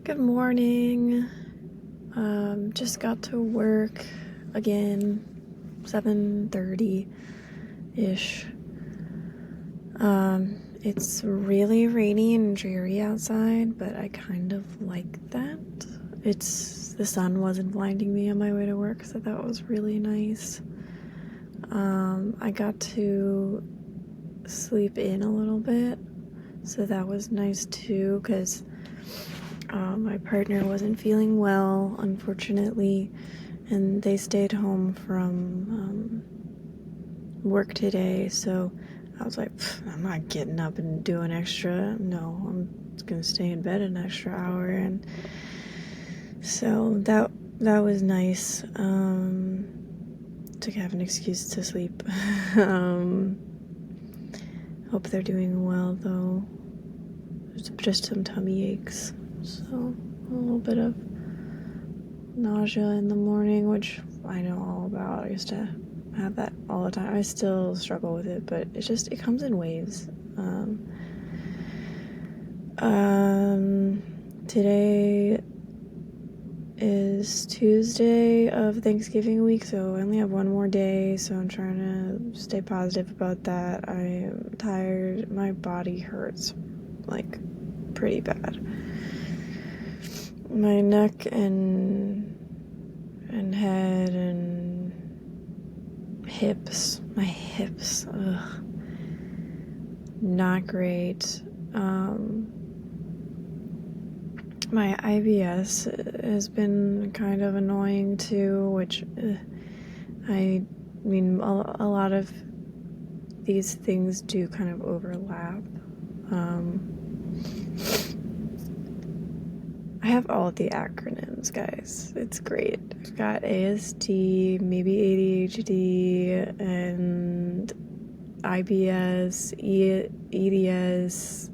Good morning. Just got to work again, 7:30-ish. It's really rainy and dreary outside, but I kind of like that. The sun wasn't blinding me on my way to work, so that was really nice. I got to sleep in a little bit, so that was nice too, because my partner wasn't feeling well, unfortunately, and they stayed home from work today, so I was like, I'm not getting up and doing extra. No, I'm gonna stay in bed an extra hour, and so that was nice, to have an excuse to sleep. Hope they're doing well, though. There's just some tummy aches, so a little bit of nausea in the morning, which I know all about. I used to have that all the time. I still struggle with it, but it comes in waves. Today is Tuesday of Thanksgiving week, so I only have one more day, so I'm trying to stay positive about that. I am tired. My body hurts, like, pretty bad. My neck and head and hips. My hips, ugh, not great. My IBS has been kind of annoying too, which I mean, a lot of these things do kind of overlap. I have all of the acronyms, guys. It's great. I've got ASD, maybe ADHD, and IBS, EDS.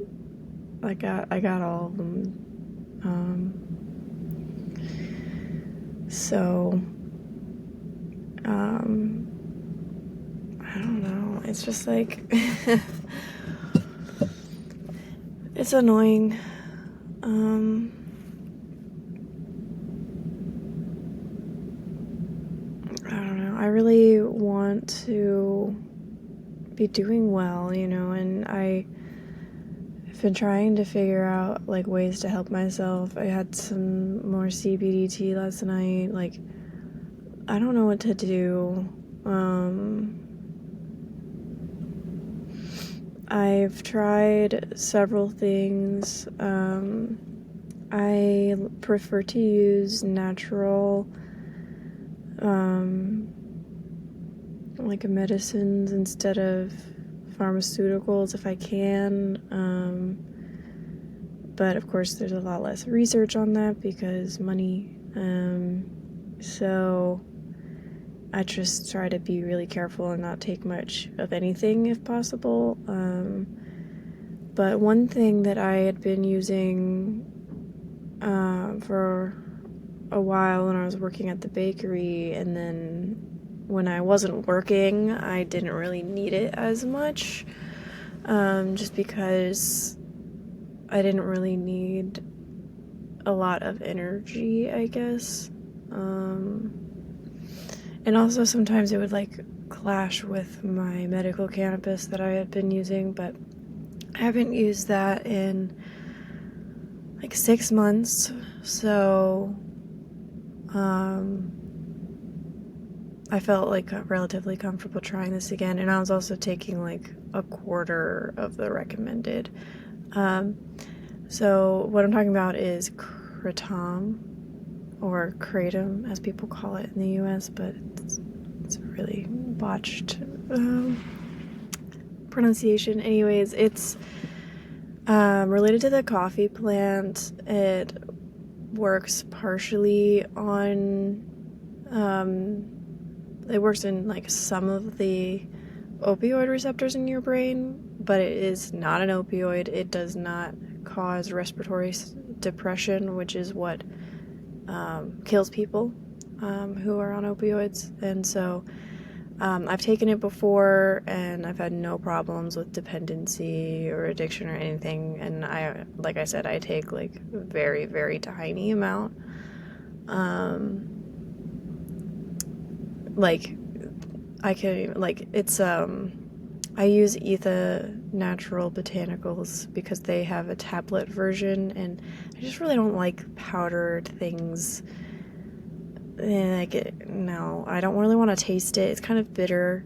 I got all of them. So, I don't know. It's just like, it's annoying. I don't know. I really want to be doing well, and I've been trying to figure out, like, ways to help myself. I had some more CBD tea last night. Like, I don't know what to do. I've tried several things. I prefer to use natural, like, medicines instead of pharmaceuticals if I can. But of course there's a lot less research on that because money. So I just try to be really careful and not take much of anything if possible. But one thing that I had been using for a while when I was working at the bakery, and then when I wasn't working, I didn't really need it as much, just because I didn't really need a lot of energy, I guess. And also sometimes it would, like, clash with my medical cannabis that I had been using, but I haven't used that in like 6 months, so I felt like relatively comfortable trying this again, and I was also taking like a quarter of the recommended. So what I'm talking about is Kratom, or Kratom as people call it in the US, but it's a really botched pronunciation. Anyways, it's related to the coffee plant. It works partially on, it works in like some of the opioid receptors in your brain, but it is not an opioid. It does not cause respiratory depression, which is what kills people who are on opioids. And so I've taken it before and I've had no problems with dependency or addiction or anything. And like I said, I take like a very, very tiny amount. Like I can, like, it's, I use Etha Natural Botanicals because they have a tablet version, and I just really don't like powdered things. No, I don't really want to taste it. It's kind of bitter.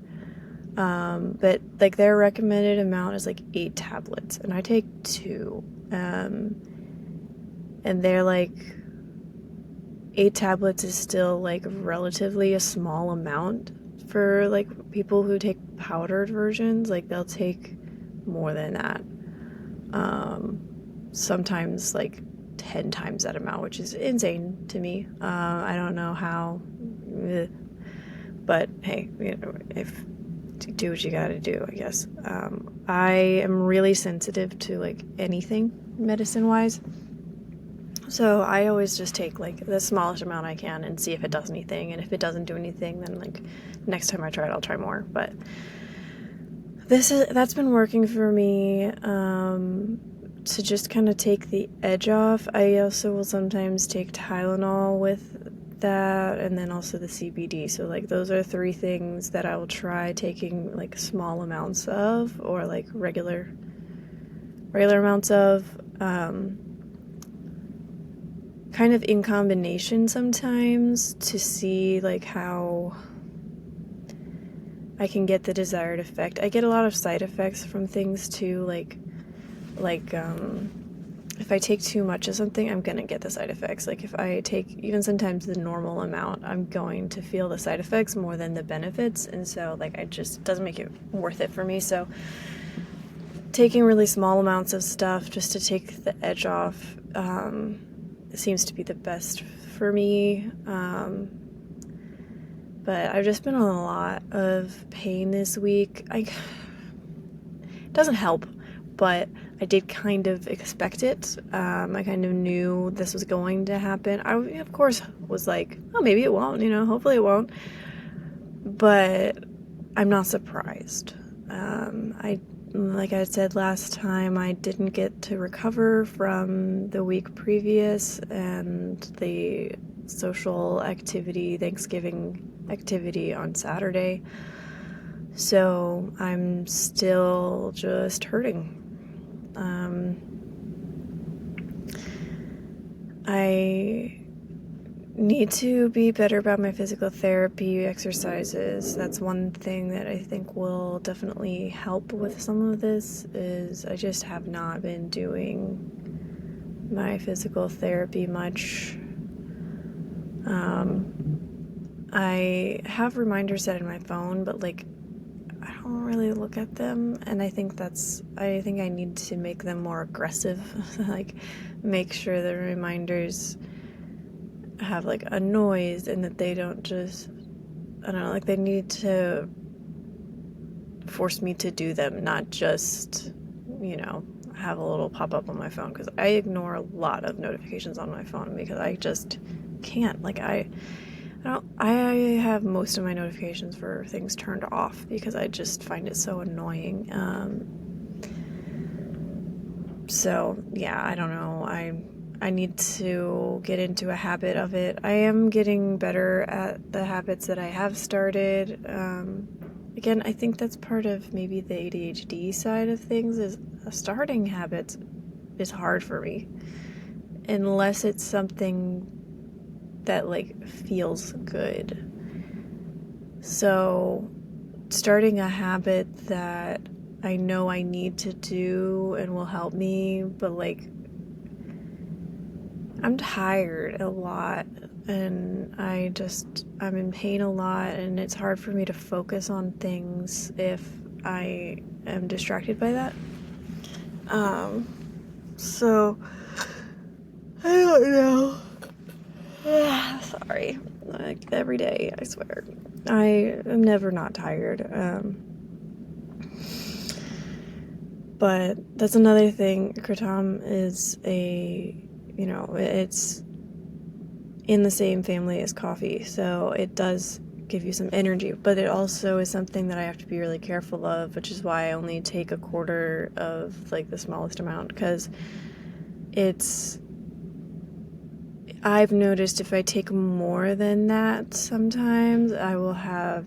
But like their recommended amount is like 8 tablets, and I take 2. And they're like 8 tablets is still like relatively a small amount for like people who take powdered versions. Like they'll take more than that. Sometimes like 10 times that amount, which is insane to me. I don't know how, but hey, you know, if do what you gotta do, I guess. I am really sensitive to like anything medicine wise. So I always just take like the smallest amount I can and see if it does anything. And if it doesn't do anything, then like next time I try it, I'll try more. But that's been working for me, to just kind of take the edge off. I also will sometimes take Tylenol with that, and then also the CBD. So like those are 3 things that I will try taking like small amounts of, or like regular amounts of. Kind of in combination sometimes, to see like how I can get the desired effect. I get a lot of side effects from things too, like if I take too much of something, I'm gonna get the side effects. Like if I take even sometimes the normal amount, I'm going to feel the side effects more than the benefits, and so like it doesn't make it worth it for me. So taking really small amounts of stuff just to take the edge off, seems to be the best for me. But I've just been in a lot of pain this week. It doesn't help, but I did kind of expect it. I kind of knew this was going to happen. I, of course, was like, oh, maybe it won't, hopefully it won't. But I'm not surprised. Like I said last time, I didn't get to recover from the week previous and the social activity, Thanksgiving activity on Saturday. So I'm still just hurting. I need to be better about my physical therapy exercises. That's one thing that I think will definitely help with some of this, is I just have not been doing my physical therapy much. I have reminders set in my phone, but like I don't really look at them, and I think I need to make them more aggressive. Like make sure the reminders have like a noise, and that they don't just, I don't know, like they need to force me to do them, not just, have a little pop up on my phone, because I ignore a lot of notifications on my phone because I just can't. Like I have most of my notifications for things turned off because I just find it so annoying. So yeah, I don't know. I need to get into a habit of it. I am getting better at the habits that I have started. Again, I think that's part of maybe the ADHD side of things, is starting habits is hard for me. Unless it's something that like feels good. So starting a habit that I know I need to do and will help me, but like I'm tired a lot, and I'm in pain a lot, and it's hard for me to focus on things if I am distracted by that. So I don't know. Sorry. Like every day, I swear. I am never not tired. But that's another thing. Kratom is it's in the same family as coffee, so it does give you some energy, but it also is something that I have to be really careful of, which is why I only take a quarter of like the smallest amount, because I've noticed if I take more than that, sometimes I will have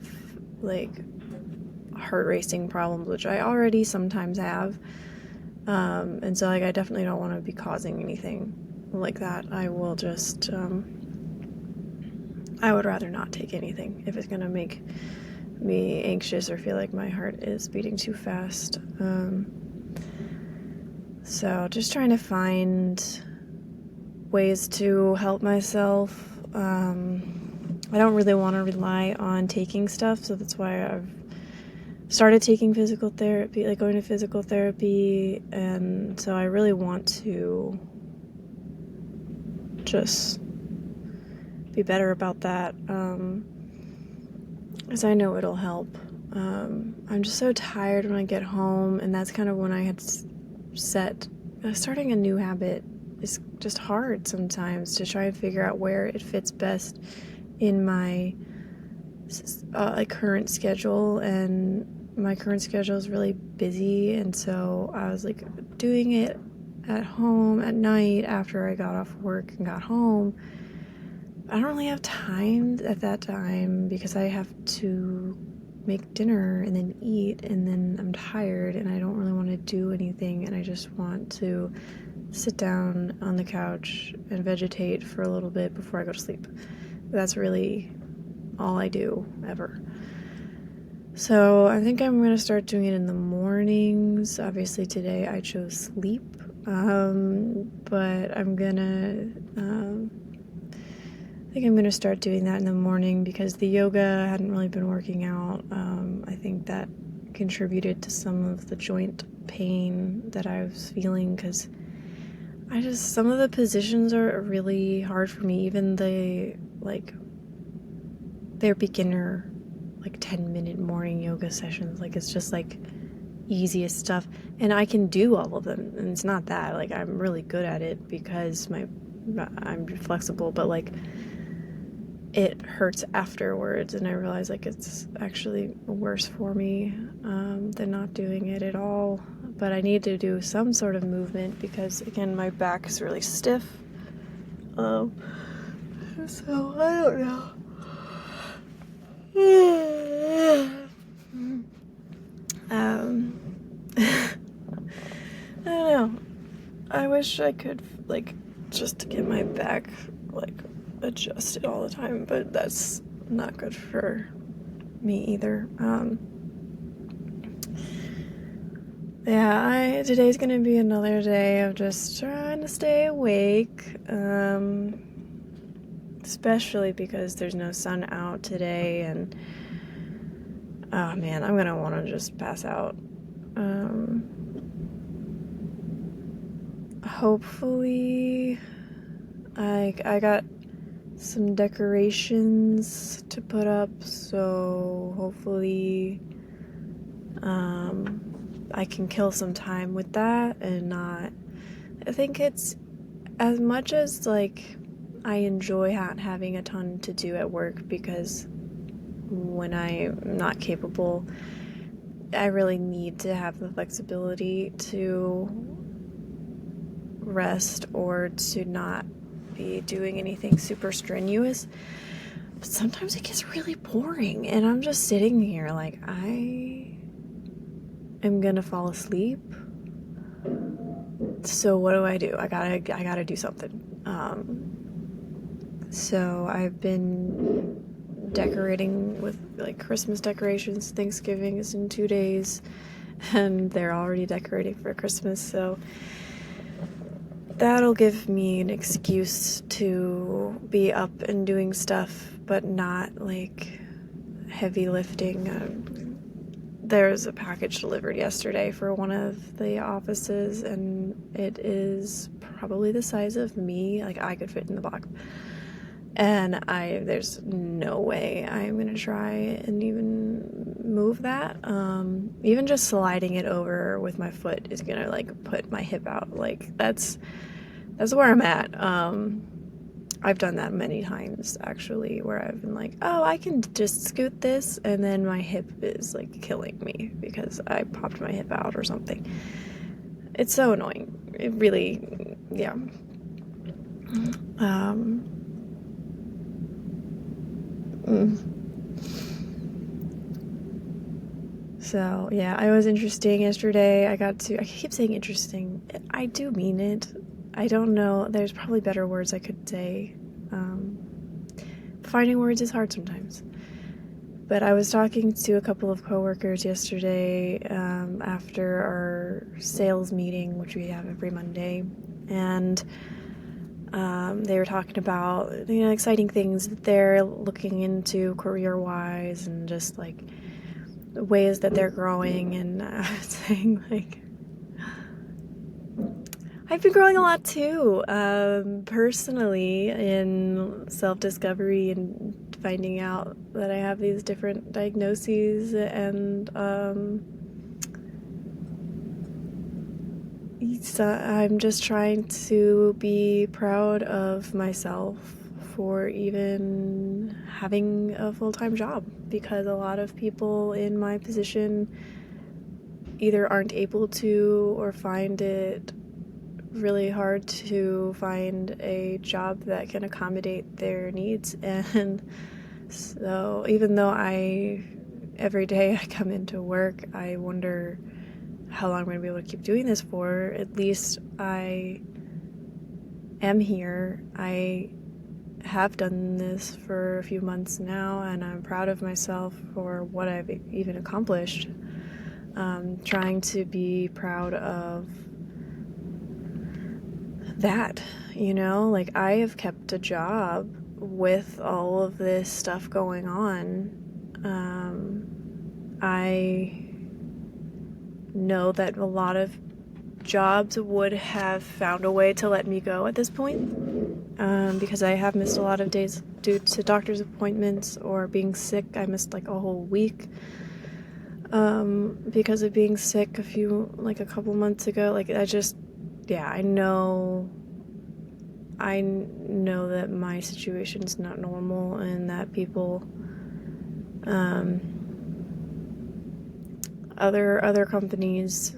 like heart racing problems, which I already sometimes have. And so like I definitely don't want to be causing anything like that. I will just I would rather not take anything if it's gonna make me anxious or feel like my heart is beating too fast. So just trying to find ways to help myself. I don't really want to rely on taking stuff, so that's why I've started taking physical therapy, like going to physical therapy, and so I really want to just be better about that, because I know it'll help. I'm just so tired when I get home, and that's kind of when I had set, starting a new habit is just hard sometimes, to try and figure out where it fits best in my current schedule, and my current schedule is really busy, and so I was like doing it at home at night after I got off work and got home. I don't really have time at that time because I have to make dinner and then eat, and then I'm tired and I don't really want to do anything, and I just want to sit down on the couch and vegetate for a little bit before I go to sleep. That's really all I do ever. So I think I'm going to start doing it in the mornings. Obviously today I chose sleep, but I'm going to start doing that in the morning because the yoga hadn't really been working out. I think that contributed to some of the joint pain that I was feeling, because some of the positions are really hard for me, even they're beginner, 10-minute morning yoga sessions. It's just easiest stuff, and I can do all of them, and it's not that, I'm really good at it because I'm flexible, but it hurts afterwards, and I realize it's actually worse for me than not doing it at all. But I need to do some sort of movement because, again, my back is really stiff. So I don't know. I don't know. I wish I could just get my back adjusted all the time, but that's not good for me either. Today's gonna be another day of just trying to stay awake, especially because there's no sun out today, and oh man, I'm gonna want to just pass out. Hopefully I got some decorations to put up, so hopefully I can kill some time with that and not. I think it's, as much as I enjoy having a ton to do at work, because when I'm not capable, I really need to have the flexibility to rest or to not be doing anything super strenuous. But sometimes it gets really boring, and I'm just sitting here I am gonna fall asleep. So what do? I gotta do something. So I've been decorating with Christmas decorations. Thanksgiving is in 2 days, and they're already decorating for Christmas, so that'll give me an excuse to be up and doing stuff, but not heavy lifting. There was a package delivered yesterday for one of the offices, and it is probably the size of me. I could fit in the box. And there's no way I'm gonna try and even move that. Even just sliding it over with my foot is gonna put my hip out. That's where I'm at. I've done that many times, actually, where I've been like, oh, I can just scoot this, and then my hip is, like, killing me because I popped my hip out or something. It's so annoying. It really, yeah. So, yeah, it was interesting yesterday. I keep saying interesting. I do mean it. I don't know. There's probably better words I could say. Finding words is hard sometimes. But I was talking to a couple of coworkers yesterday after our sales meeting, which we have every Monday, and they were talking about, exciting things that they're looking into career-wise and just, like, ways that they're growing, and saying, like, I've been growing a lot too, personally, in self-discovery and finding out that I have these different diagnoses, and I'm just trying to be proud of myself for even having a full-time job, because a lot of people in my position either aren't able to or find it really hard to find a job that can accommodate their needs. And so even though every day I come into work, I wonder how long I'm going to be able to keep doing this for. At least I am here. I have done this for a few months now, and I'm proud of myself for what I've even accomplished. Trying to be proud of that, like, I have kept a job with all of this stuff going on. I know that a lot of jobs would have found a way to let me go at this point, because I have missed a lot of days due to doctor's appointments or being sick. I missed like a whole week because of being sick a couple months ago. Like, I know that my situation's not normal, and that people, other companies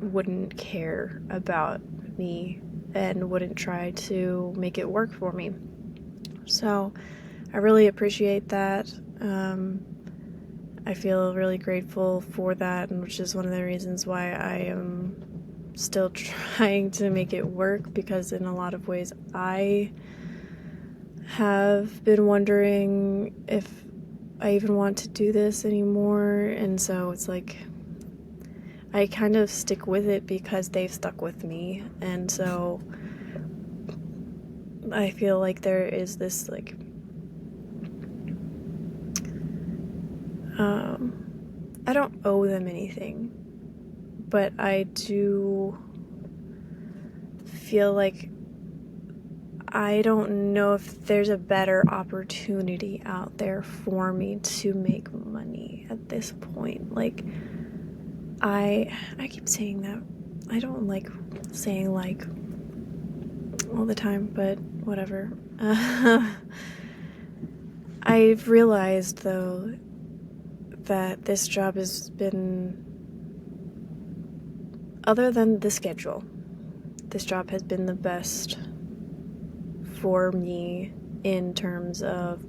wouldn't care about me and wouldn't try to make it work for me. So I really appreciate that. I feel really grateful for that, and which is one of the reasons why I am still trying to make it work, because in a lot of ways I have been wondering if I even want to do this anymore, and so it's like I kind of stick with it because they've stuck with me, and so I feel like there is this like I don't owe them anything, but I do feel like I don't know if there's a better opportunity out there for me to make money at this point. Like, I keep saying that. I don't like saying like all the time, but whatever. I've realized, though, that this job has been, other than the schedule, this job has been the best for me in terms of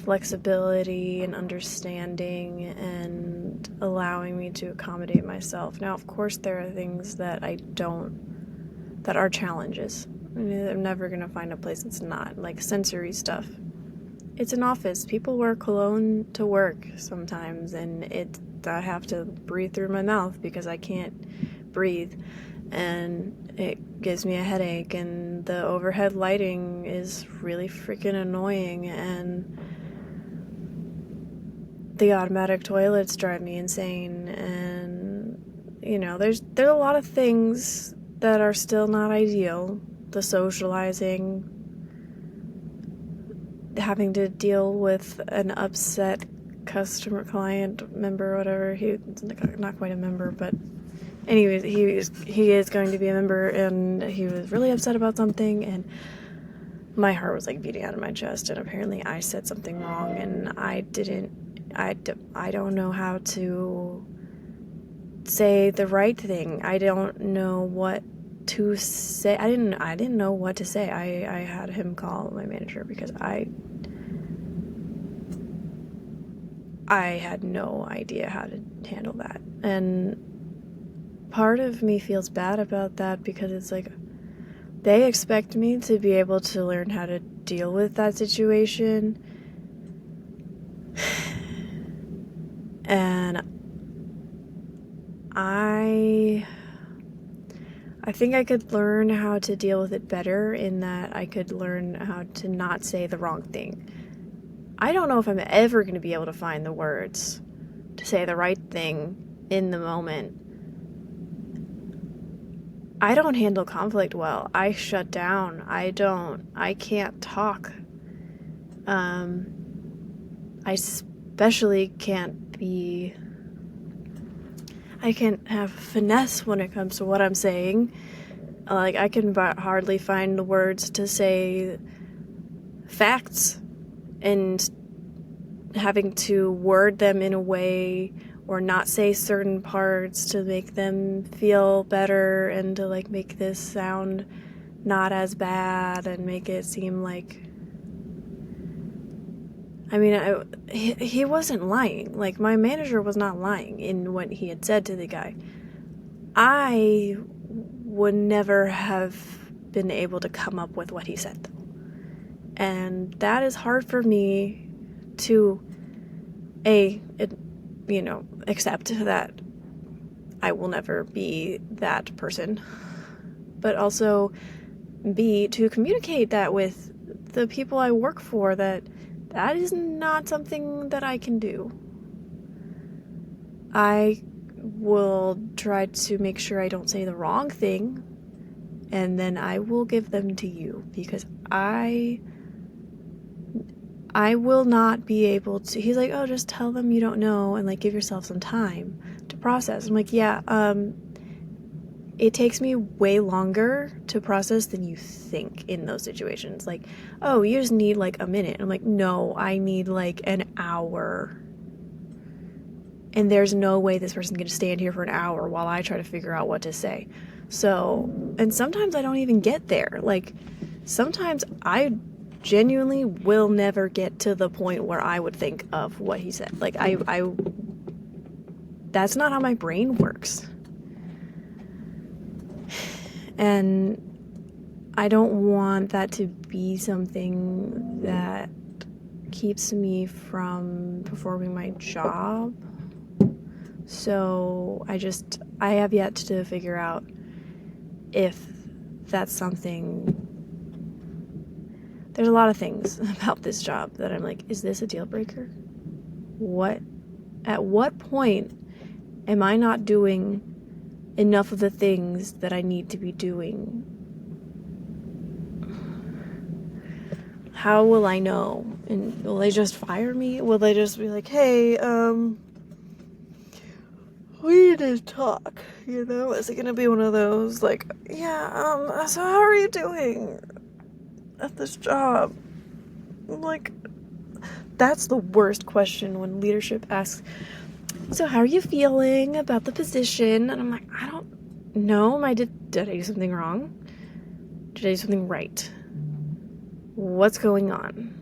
flexibility and understanding and allowing me to accommodate myself. Now, of course, there are things that that are challenges. I mean, I'm never going to find a place that's not, like sensory stuff. It's an office. People wear cologne to work sometimes, and I have to breathe through my mouth because I can't breathe, and it gives me a headache, and the overhead lighting is really freaking annoying, and the automatic toilets drive me insane, and there's a lot of things that are still not ideal. The socializing, having to deal with an upset client member, whatever. He's not quite a member, but anyways, he is going to be a member, and he was really upset about something, and my heart was like beating out of my chest, and apparently I said something wrong, and I don't know how to say the right thing. I don't know what to say. I didn't know what to say. I had him call my manager because I had no idea how to handle that. And part of me feels bad about that because it's like they expect me to be able to learn how to deal with that situation. And I think I could learn how to deal with it better in that I could learn how to not say the wrong thing. I don't know if I'm ever going to be able to find the words to say the right thing in the moment. I don't handle conflict well. I shut down. I can't talk. I especially I can't have finesse when it comes to what I'm saying. Like, I can hardly find the words to say facts, and having to word them in a way or not say certain parts to make them feel better and to like make this sound not as bad and make it seem like, I mean, he wasn't lying. Like, my manager was not lying in what he had said to the guy. I would never have been able to come up with what he said, though. And that is hard for me to, accept that I will never be that person, but also, B, to communicate that with the people I work for, that is not something that I can do. I will try to make sure I don't say the wrong thing, and then I will give them to you, because I will not be able to. He's like, oh, just tell them you don't know and like give yourself some time to process. I'm like, yeah, it takes me way longer to process than you think in those situations. Like, oh, you just need like a minute. I'm like, no, I need like an hour. And there's no way this person's gonna stand here for an hour while I try to figure out what to say. So, and sometimes I don't even get there. Like, sometimes I genuinely will never get to the point where I would think of what he said. Like, that's not how my brain works. And I don't want that to be something that keeps me from performing my job. So I have yet to figure out if that's something. There's a lot of things about this job that I'm like, is this a deal breaker? At what point am I not doing enough of the things that I need to be doing? How will I know? And will they just fire me? Will they just be like, hey, we need to talk, you know? Is it gonna be one of those, like, yeah, so how are you doing at this job? Like, that's the worst question when leadership asks, so how are you feeling about the position? And I'm like, I don't know. Did I do something wrong? Did I do something right? What's going on?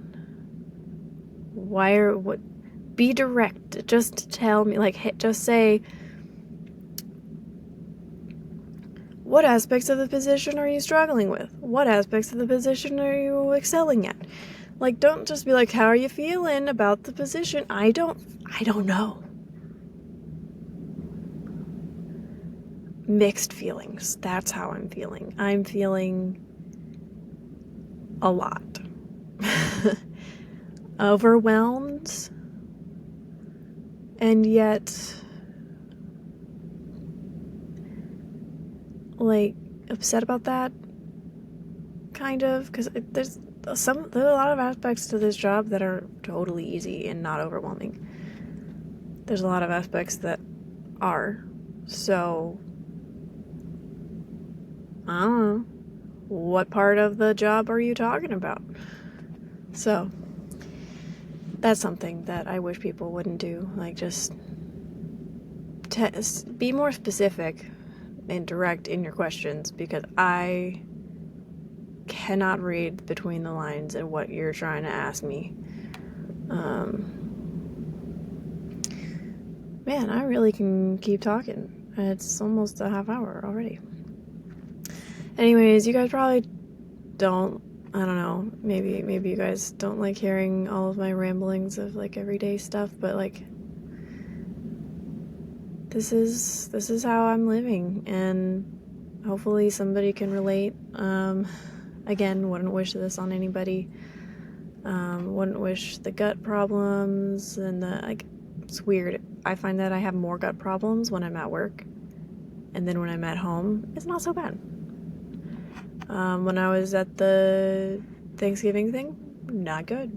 Be direct. Just tell me, like, just say, what aspects of the position are you struggling with? What aspects of the position are you excelling at? Like, don't just be like, how are you feeling about the position? I don't know. Mixed feelings. That's how I'm feeling. I'm feeling a lot. Overwhelmed. And yet, like, upset about that, kind of, because there's a lot of aspects to this job that are totally easy and not overwhelming. There's a lot of aspects that are, so I don't know. what part of the job are you talking about? So that's something that I wish people wouldn't do. Like, just be more specific and direct in your questions, because I cannot read between the lines in what you're trying to ask me. Man, I really can keep talking. It's almost a half hour already. Anyways, you guys probably don't, I don't know, maybe you guys don't like hearing all of my ramblings of like everyday stuff, but like this is how I'm living, and hopefully somebody can relate. Again, wouldn't wish this on anybody. Wouldn't wish the gut problems and the, like, it's weird. I find that I have more gut problems when I'm at work, and then when I'm at home, it's not so bad. When I was at the Thanksgiving thing, not good.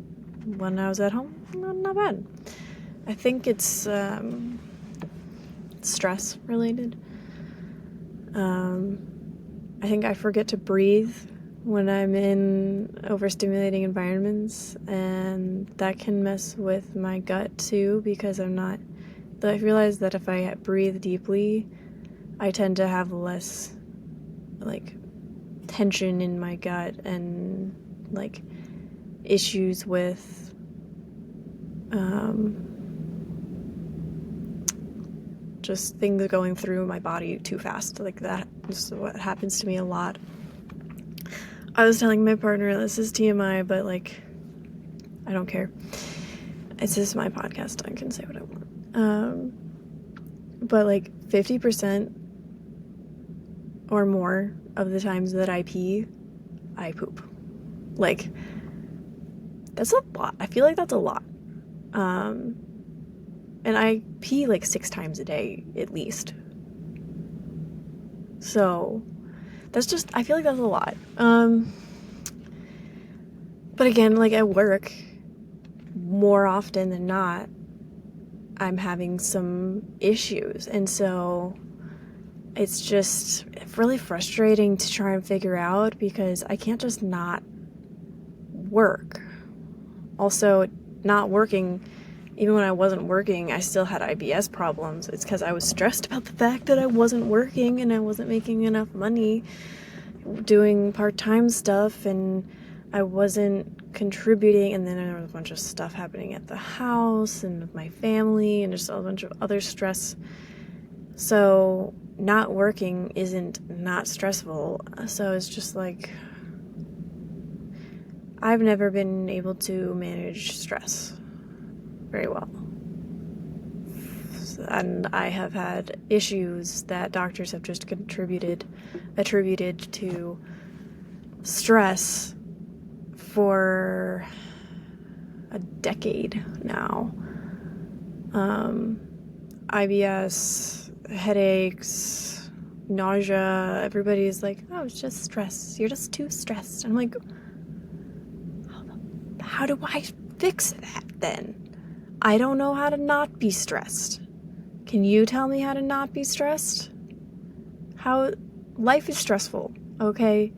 When I was at home, not bad. I think it's stress related. I think I forget to breathe when I'm in overstimulating environments, and that can mess with my gut too, because I realize that if I breathe deeply, I tend to have less like tension in my gut and like issues with just things going through my body too fast. Like, that is what happens to me a lot. I was telling my partner, this is TMI, but like, I don't care. It's just my podcast. I can say what I want. But like 50% or more of the times that I pee, I poop. Like, that's a lot. I feel like that's a lot. And I pee like 6 times a day, at least. So, that's just, I feel like that's a lot. But again, like at work, more often than not, I'm having some issues. And so it's just really frustrating to try and figure out, because I can't just not work. Also, not working, even when I wasn't working, I still had IBS problems. It's because I was stressed about the fact that I wasn't working and I wasn't making enough money doing part-time stuff, and I wasn't contributing, and then there was a bunch of stuff happening at the house and with my family and just a bunch of other stress. So not working isn't not stressful. So it's just like, I've never been able to manage stress very well. And I have had issues that doctors have just attributed to stress for a decade now. IBS, headaches, nausea. Everybody's like, oh, it's just stress. You're just too stressed. I'm like, how do I fix that then? I don't know how to not be stressed. Can you tell me how to not be stressed? Life is stressful, okay?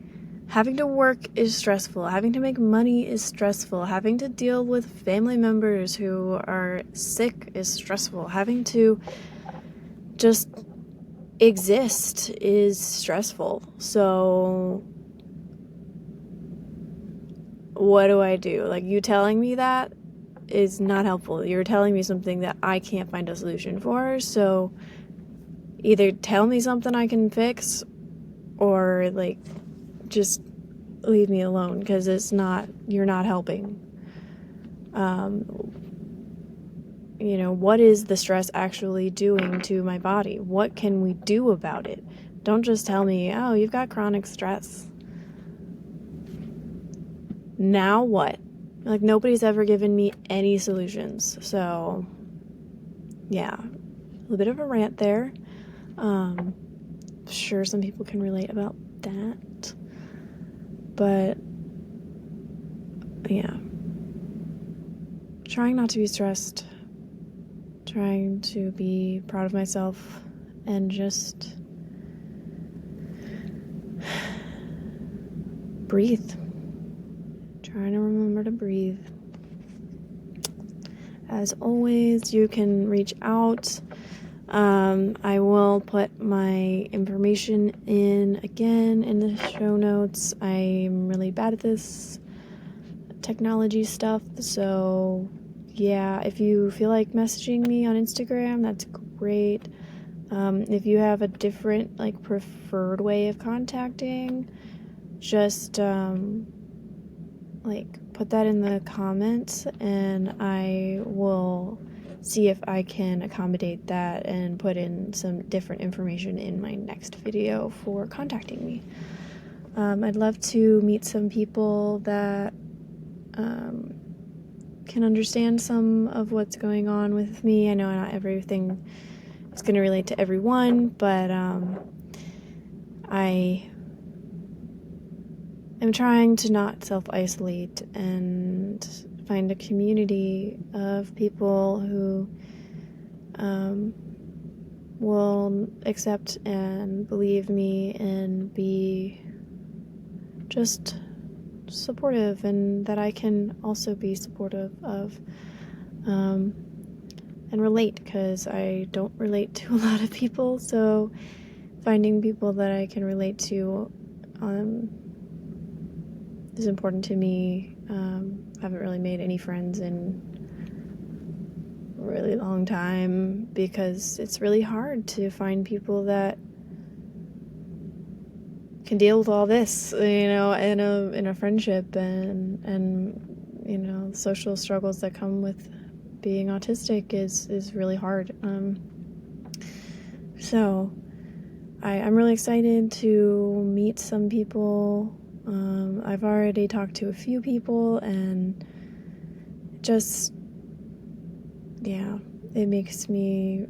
Having to work is stressful. Having to make money is stressful. Having to deal with family members who are sick is stressful. Having to just exist is stressful. So what do I do? Like, you telling me that is not helpful. You're telling me something that I can't find a solution for. So either tell me something I can fix, or like just leave me alone, because you're not helping. What is the stress actually doing to my body? What can we do about it? Don't just tell me, oh, you've got chronic stress. Now what? Like, nobody's ever given me any solutions. So yeah, a little bit of a rant there. Sure, some people can relate about that. But yeah, trying not to be stressed, trying to be proud of myself, and just breathe. Trying to remember to breathe. As always, you can reach out. I will put my information in again in the show notes. I'm really bad at this technology stuff, so yeah, if you feel like messaging me on Instagram, that's great. If you have a different, like, preferred way of contacting, just like, put that in the comments, and I will see if I can accommodate that and put in some different information in my next video for contacting me. I'd love to meet some people that can understand some of what's going on with me. I know not everything is going to relate to everyone, but I am trying to not self-isolate and find a community of people who will accept and believe me and be just supportive, and that I can also be supportive of, and relate, because I don't relate to a lot of people, so finding people that I can relate to is important to me. Haven't really made any friends in a really long time because it's really hard to find people that can deal with all this, in a friendship, and social struggles that come with being autistic is really hard. So I'm really excited to meet some people. I've already talked to a few people, and just, yeah, it makes me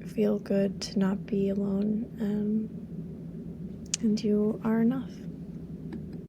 feel good to not be alone. And you are enough.